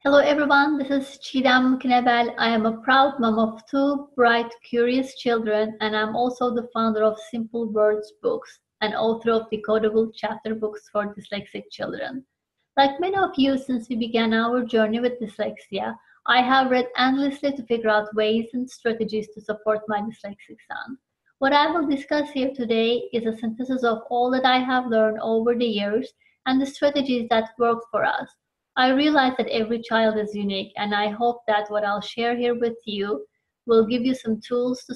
Hello everyone, this is Cigdem Knebel. I am a proud mom of two bright, curious children, and I'm also the founder of Simple Words Books and author of Decodable Chapter Books for Dyslexic Children. Like many of you, since we began our journey with dyslexia, I have read endlessly to figure out ways and strategies to support my dyslexic son. What I will discuss here today is a synthesis of all that I have learned over the years and the strategies that worked for us. I realize that every child is unique, and I hope that what I'll share here with you will give you some tools to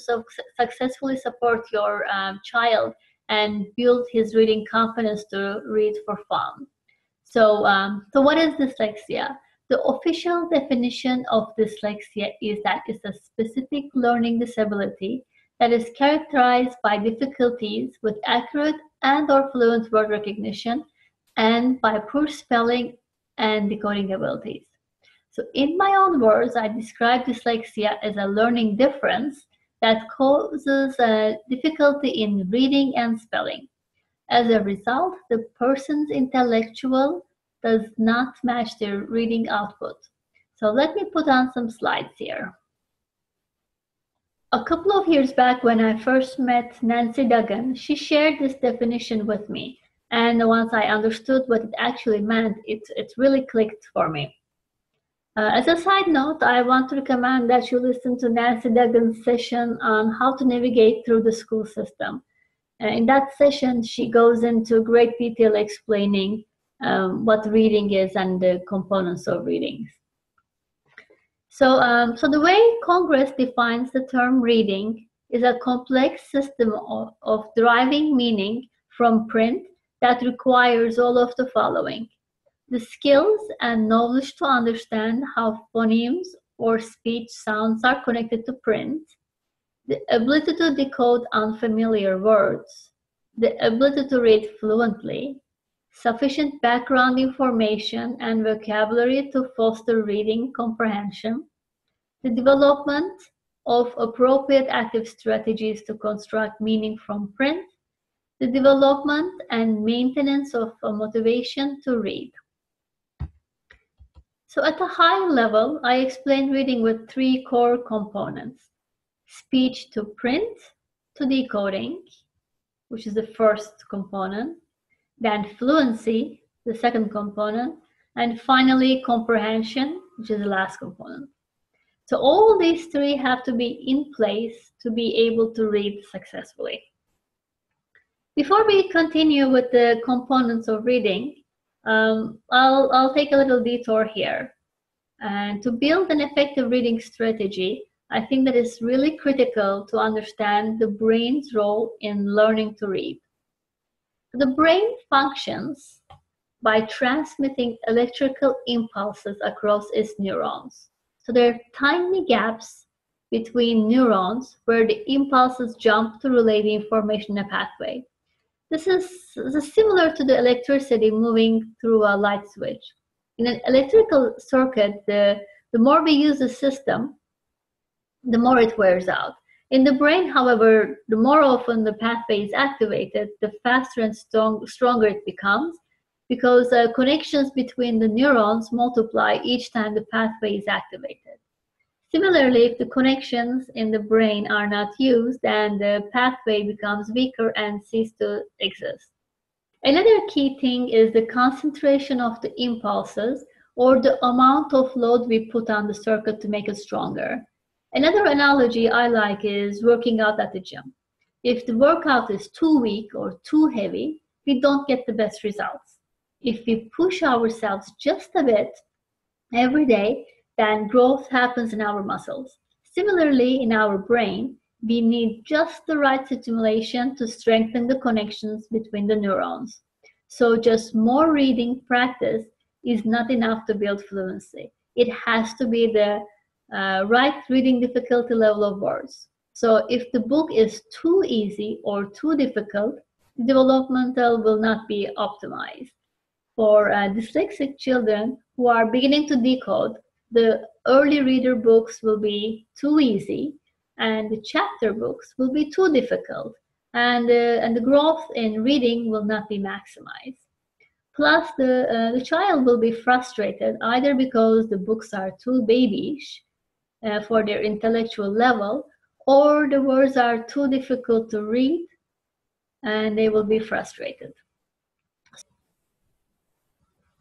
successfully support your child and build his reading confidence to read for fun. So what is dyslexia? The official definition of dyslexia is that it's a specific learning disability that is characterized by difficulties with accurate and/or fluent word recognition and by poor spelling and decoding abilities. So in my own words, I describe dyslexia as a learning difference that causes a difficulty in reading and spelling. As a result, the person's intellectual does not match their reading output. So let me put on some slides here. A couple of years back when I first met Nancy Duggan, she shared this definition with me. And once I understood what it actually meant, it really clicked for me. As a side note, I want to recommend that you listen to Nancy Duggan's session on how to navigate through the school system. In that session, she goes into great detail explaining what reading is and the components of readings. So the way Congress defines the term reading is a complex system of deriving meaning from print that requires all of the following: the skills and knowledge to understand how phonemes or speech sounds are connected to print, the ability to decode unfamiliar words, the ability to read fluently, sufficient background information and vocabulary to foster reading comprehension, the development of appropriate active strategies to construct meaning from print, the development and maintenance of a motivation to read. So at a high level, I explain reading with three core components: speech to print, to decoding, which is the first component, then fluency, the second component, and finally comprehension, which is the last component. So all these three have to be in place to be able to read successfully. Before we continue with the components of reading, I'll take a little detour here. And to build an effective reading strategy, I think that it's really critical to understand the brain's role in learning to read. The brain functions by transmitting electrical impulses across its neurons. So there are tiny gaps between neurons where the impulses jump to relay the information in a pathway. This is similar to the electricity moving through a light switch. In an electrical circuit, the more we use the system, the more it wears out. In the brain, however, the more often the pathway is activated, the faster and stronger it becomes, because connections between the neurons multiply each time the pathway is activated. Similarly, if the connections in the brain are not used, then the pathway becomes weaker and ceases to exist. Another key thing is the concentration of the impulses, or the amount of load we put on the circuit to make it stronger. Another analogy I like is working out at the gym. If the workout is too weak or too heavy, we don't get the best results. If we push ourselves just a bit every day, then growth happens in our muscles. Similarly, in our brain, we need just the right stimulation to strengthen the connections between the neurons. So just more reading practice is not enough to build fluency. It has to be the right reading difficulty level of words. So if the book is too easy or too difficult, the developmental will not be optimized. For dyslexic children who are beginning to decode, the early reader books will be too easy, and the chapter books will be too difficult, and the growth in reading will not be maximized. Plus, the child will be frustrated either because the books are too babyish for their intellectual level, or the words are too difficult to read and they will be frustrated.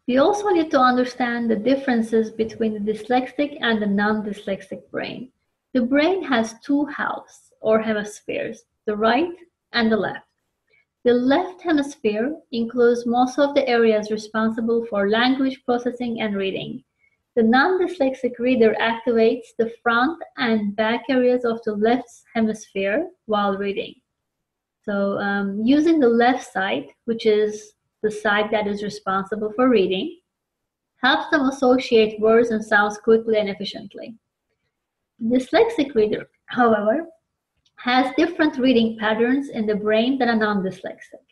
We also need to understand the differences between the dyslexic and the non-dyslexic brain. The brain has two halves or hemispheres, the right and the left. The left hemisphere includes most of the areas responsible for language processing and reading. The non-dyslexic reader activates the front and back areas of the left hemisphere while reading. So using the left side, which is the side that is responsible for reading, helps them associate words and sounds quickly and efficiently. The dyslexic reader, however, has different reading patterns in the brain than a non-dyslexic.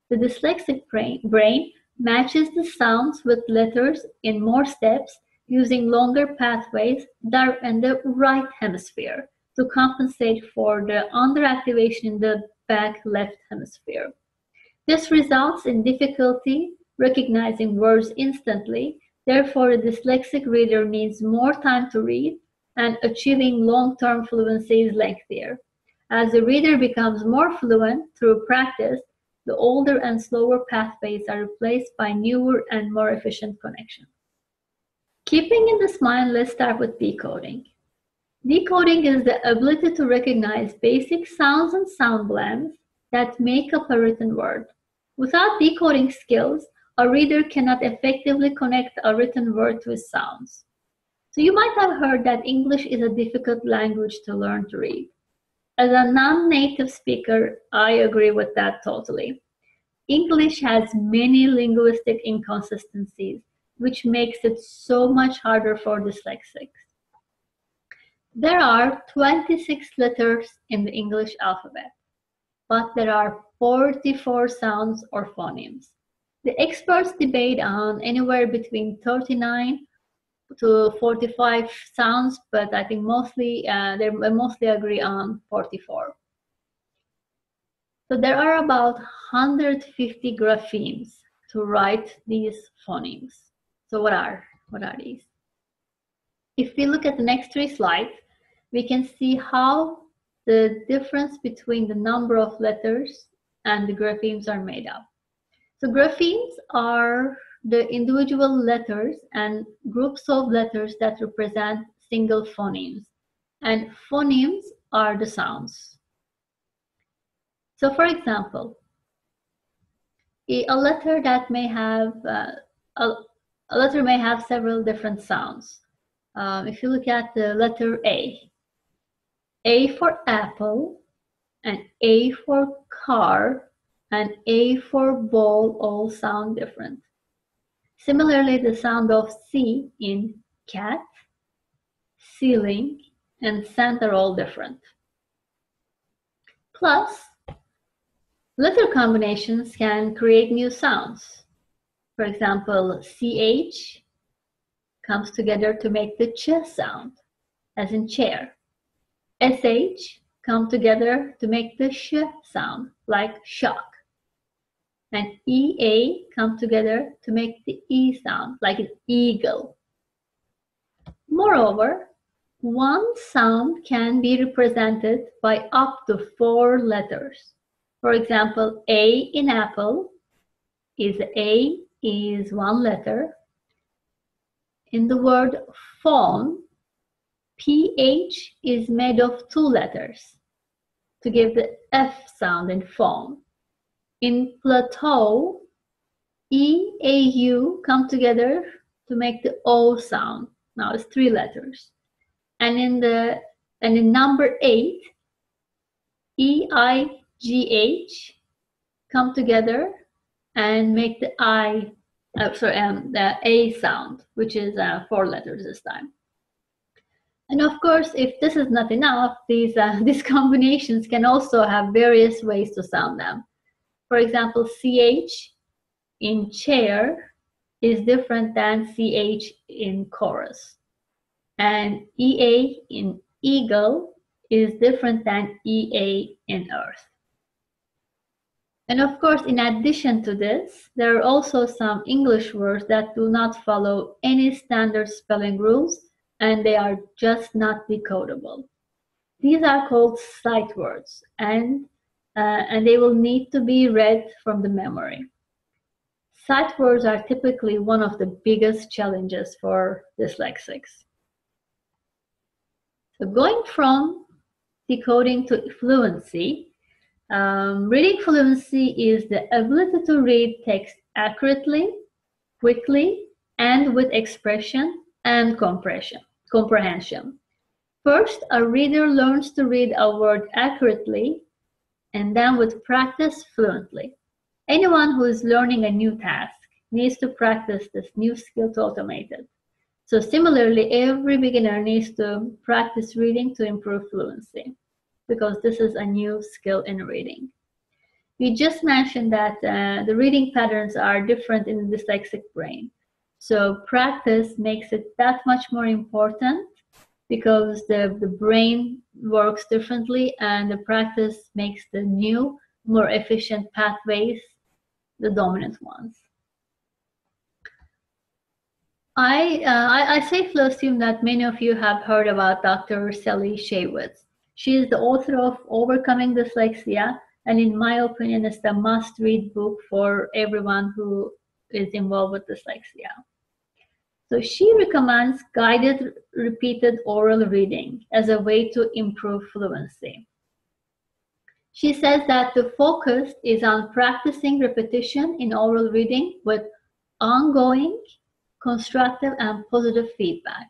The dyslexic brain matches the sounds with letters in more steps using longer pathways in the right hemisphere to compensate for the underactivation in the back left hemisphere. This results in difficulty recognizing words instantly. Therefore, a dyslexic reader needs more time to read, and achieving long-term fluency is lengthier. As the reader becomes more fluent through practice, the older and slower pathways are replaced by newer and more efficient connections. Keeping in this mind, let's start with decoding. Decoding is the ability to recognize basic sounds and sound blends that make up a written word. Without decoding skills, a reader cannot effectively connect a written word to its sounds. So you might have heard that English is a difficult language to learn to read. As a non-native speaker, I agree with that totally. English has many linguistic inconsistencies, which makes it so much harder for dyslexics. There are 26 letters in the English alphabet, but there are 44 sounds or phonemes. The experts debate on anywhere between 39 to 45 sounds, but I think they mostly agree on 44. So there are about 150 graphemes to write these phonemes. So what are these? If we look at the next three slides, we can see how the difference between the number of letters and the graphemes are made up. So graphemes are the individual letters and groups of letters that represent single phonemes, and phonemes are the sounds. So for example, a letter may have several different sounds. If you look at the letter A for apple, and A for car, and A for ball all sound different. Similarly, the sound of C in cat, ceiling, and sand are all different. Plus, letter combinations can create new sounds. For example, CH comes together to make the ch sound, as in chair. SH come together to make the sh sound, like shock. And EA come together to make the E sound, like an eagle. Moreover, one sound can be represented by up to 4 letters. For example, A in apple is one letter. In the word phone, PH is made of 2 letters to give the F sound in phone. In plateau, EAU come together to make the O sound. Now it's 3 letters. And in number 8, EIGH come together and make the the A sound, which is 4 letters this time. And of course, if this is not enough, these combinations can also have various ways to sound them. For example, CH in chair is different than CH in chorus. And EA in eagle is different than EA in earth. And of course, in addition to this, there are also some English words that do not follow any standard spelling rules, and they are just not decodable. These are called sight words, and they will need to be read from the memory. Sight words are typically one of the biggest challenges for dyslexics. So going from decoding to fluency, reading fluency is the ability to read text accurately, quickly, and with expression and comprehension. First, a reader learns to read a word accurately, and then with practice, fluently. Anyone who is learning a new task needs to practice this new skill to automate it. So similarly, every beginner needs to practice reading to improve fluency, because this is a new skill in reading. We just mentioned that the reading patterns are different in the dyslexic brain. So practice makes it that much more important, because the brain works differently, and the practice makes the new, more efficient pathways the dominant ones. I safely assume that many of you have heard about Dr. Sally Shaywitz. She is the author of Overcoming Dyslexia, and in my opinion, it's the must-read book for everyone who is involved with dyslexia. So she recommends guided, repeated oral reading as a way to improve fluency. She says that the focus is on practicing repetition in oral reading with ongoing, constructive, and positive feedback.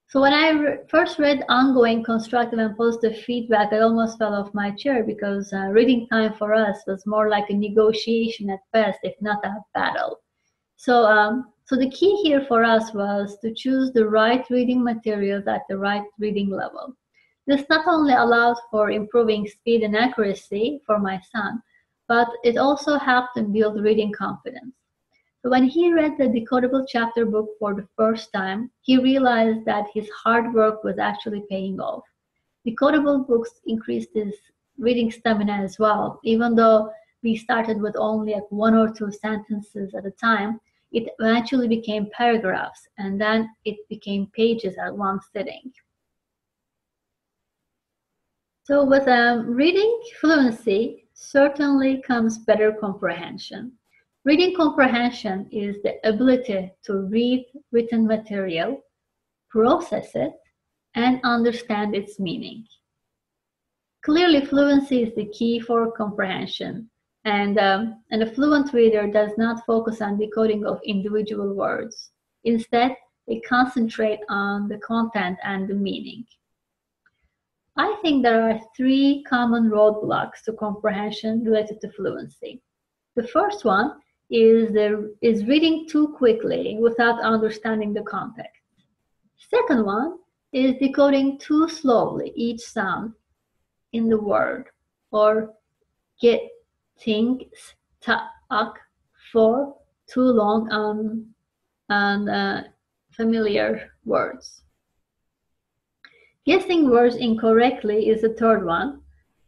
So when I first read ongoing, constructive, and positive feedback, I almost fell off my chair, because reading time for us was more like a negotiation at best, if not a battle. So the key here for us was to choose the right reading materials at the right reading level. This not only allowed for improving speed and accuracy for my son, but it also helped him build reading confidence. So when he read the Decodable Chapter Book for the first time, he realized that his hard work was actually paying off. Decodable books increased his reading stamina as well. Even though we started with only like 1 or 2 sentences at a time, it eventually became paragraphs, and then it became pages at one sitting. So with reading fluency certainly comes better comprehension. Reading comprehension is the ability to read written material, process it, and understand its meaning. Clearly, fluency is the key for comprehension, and a fluent reader does not focus on decoding of individual words. Instead, they concentrate on the content and the meaning. I think there are 3 common roadblocks to comprehension related to fluency. The first one is reading too quickly without understanding the context. Second one is decoding too slowly each sound in the word, or getting stuck for too long on familiar words. Guessing words incorrectly is the third one,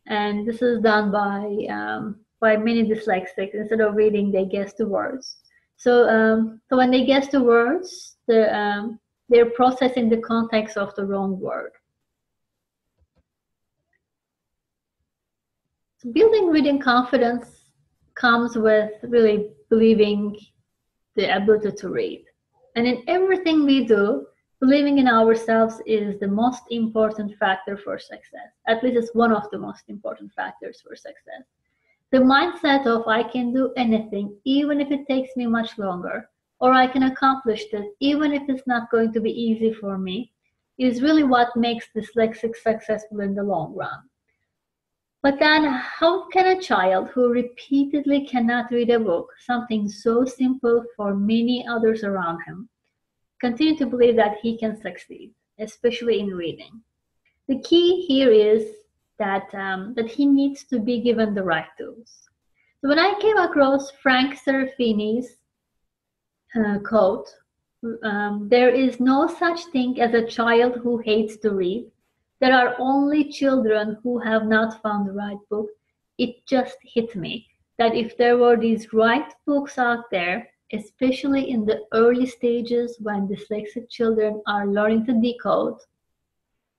and this is done by many dyslexics. Instead of reading, they guess the words. So when they guess the words, they're processing the context of the wrong word. So building reading confidence comes with really believing the ability to read. And in everything we do, believing in ourselves is the most important factor for success. At least it's one of the most important factors for success. The mindset of I can do anything, even if it takes me much longer, or I can accomplish this, even if it's not going to be easy for me, is really what makes dyslexics successful in the long run. But then, how can a child who repeatedly cannot read a book, something so simple for many others around him, continue to believe that he can succeed, especially in reading? The key here is that he needs to be given the right tools. So when I came across Frank Serafini's quote, there is no such thing as a child who hates to read. There are only children who have not found the right book. It just hit me that if there were these right books out there, especially in the early stages when dyslexic children are learning to decode,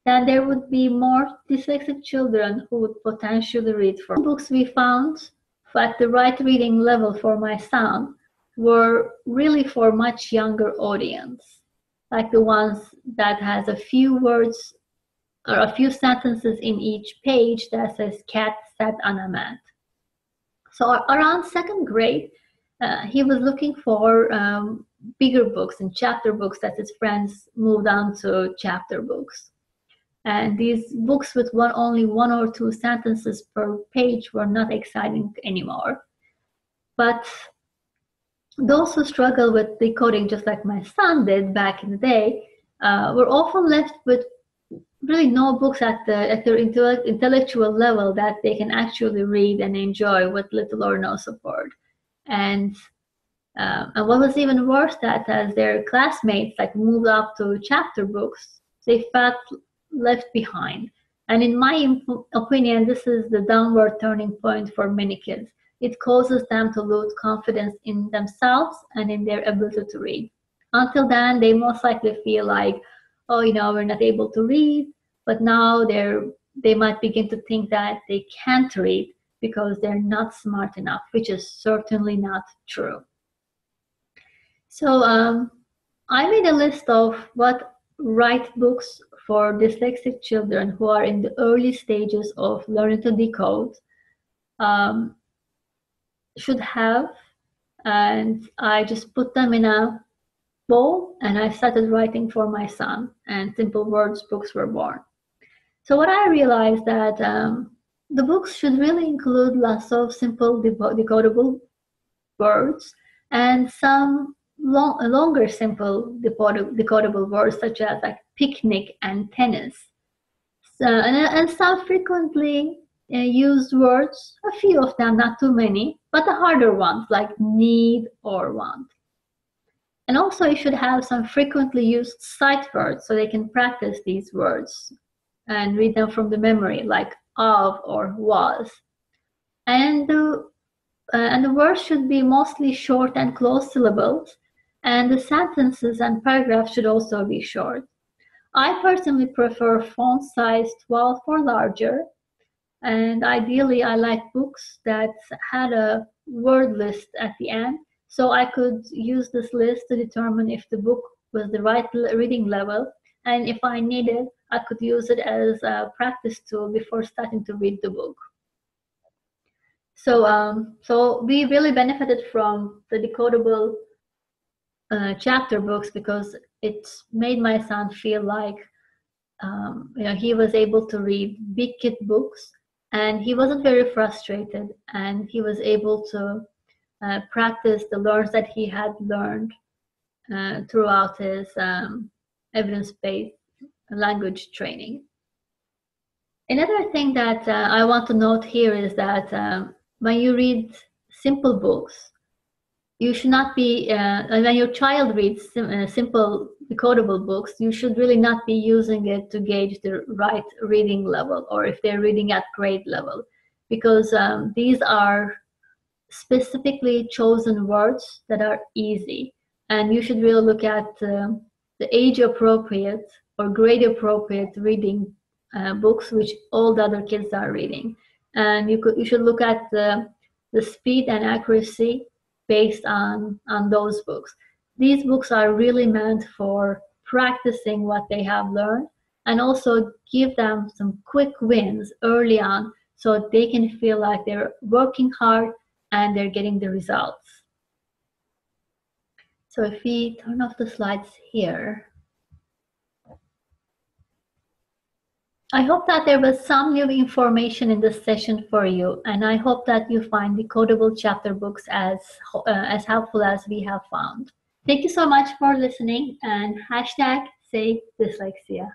then there would be more dyslexic children who would potentially read. For books we found at the right reading level for my son were really for much younger audience, like the ones that has a few words or a few sentences in each page that says cat sat on a mat. So around second grade, he was looking for bigger books and chapter books that his friends moved on to chapter books. And these books with only one or two sentences per page were not exciting anymore. But those who struggle with decoding, just like my son did back in the day, were often left with really no books at their intellectual level that they can actually read and enjoy with little or no support. And what was even worse, that as their classmates moved up to chapter books, they felt left behind. And in my opinion, this is the downward turning point for many kids. It causes them to lose confidence in themselves and in their ability to read. Until then, they most likely feel like, oh, we're not able to read, but now they might begin to think that they can't read because they're not smart enough, which is certainly not true. So I made a list of what right books for dyslexic children who are in the early stages of learning to decode should have, and I just put them in a bowl and I started writing for my son, and Simple Words books were born. So what I realized that the books should really include lots of simple decodable words and some longer simple decodable words such as picnic and tennis. So, and some frequently used words, a few of them, not too many, but the harder ones like need or want. And also you should have some frequently used sight words so they can practice these words and read them from the memory, like of or was. And the words should be mostly short and close syllables, and the sentences and paragraphs should also be short. I personally prefer font size 12 or larger, and ideally I like books that had a word list at the end, so I could use this list to determine if the book was the right reading level, and if I needed, I could use it as a practice tool before starting to read the book. So we really benefited from the decodable chapter books because it made my son feel like he was able to read big kid books, and he wasn't very frustrated, and he was able to practice the learns that he had learned throughout his evidence-based language training. Another thing that I want to note here is that when you read simple books, you should not be, when your child reads simple decodable books, you should really not be using it to gauge the right reading level or if they're reading at grade level, because these are specifically chosen words that are easy, and you should really look at the age appropriate or grade appropriate reading books which all the other kids are reading, and you should look at the speed and accuracy based on those books. These books are really meant for practicing what they have learned, and also give them some quick wins early on so they can feel like they're working hard and they're getting the results. So if we turn off the slides here, I hope that there was some new information in this session for you, and I hope that you find Decodable Chapter Books as helpful as we have found. Thank you so much for listening, and #SaveDyslexia.